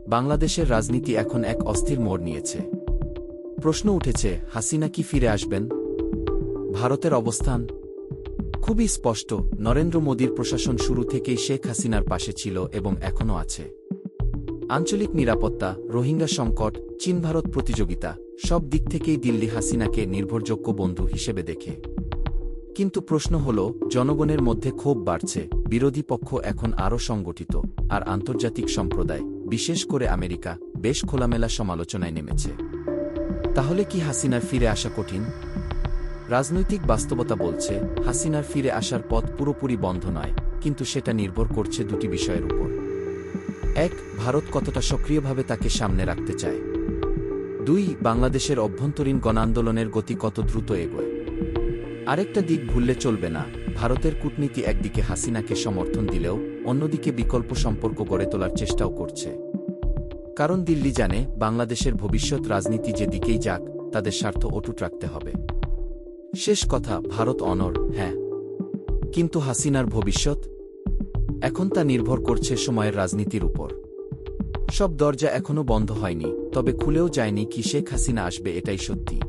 বাংলাদেশের রাজনীতি এখন এক অস্থির মোড় নিয়েছে। প্রশ্ন উঠেছে, হাসিনা কি ফিরে আসবেন? ভারতের অবস্থান খুবই স্পষ্ট। নরেন্দ্র মোদীর প্রশাসন শুরু থেকেই শেখ হাসিনার পাশে ছিল এবং এখনও আছে। আঞ্চলিক নিরাপত্তা, রোহিঙ্গা সংকট, চীন-ভারত প্রতিযোগিতা, সব দিক থেকেই দিল্লি হাসিনাকে নির্ভরযোগ্য বন্ধু হিসেবে দেখে। কিন্তু প্রশ্ন হল, জনগণের মধ্যে ক্ষোভ বাড়ছে, বিরোধী পক্ষ এখন আরও সংগঠিত, আর আন্তর্জাতিক সম্প্রদায়, বিশেষ করে আমেরিকা, বেশ খোলামেলা সমালোচনায় নেমেছে। তাহলে কি হাসিনার ফিরে আসা কঠিন? রাজনৈতিক বাস্তবতা বলছে, হাসিনার ফিরে আসার পথ পুরোপুরি বন্ধ নয়, কিন্তু সেটা নির্ভর করছে দুটি বিষয়ের উপর। এক, ভারত কতটা সক্রিয়ভাবে তাকে সামনে রাখতে চায়। দুই, বাংলাদেশের অভ্যন্তরীণ গণআন্দোলনের গতি কত দ্রুত এগোয়। আরেকটা দিক ভুললে চলবে না, ভারতের কূটনীতি একদিকে হাসিনাকে সমর্থন দিলেও অন্যদিকে বিকল্প সম্পর্ক গড়ে তোলার চেষ্টাও করছে। কারণ দিল্লি জানে, বাংলাদেশের ভবিষ্যৎ রাজনীতি যে দিকেই যাক, তাদের স্বার্থ অটুট রাখতে হবে। শেষ কথা, ভারত অনড়, হ্যাঁ, কিন্তু হাসিনার ভবিষ্যৎ? এখন তা নির্ভর করছে সময়ের রাজনীতির উপর। সব দরজা এখনও বন্ধ হয়নি, তবে খুলেও যায়নি কি শেখ হাসিনা আসবে, এটাই সত্যি।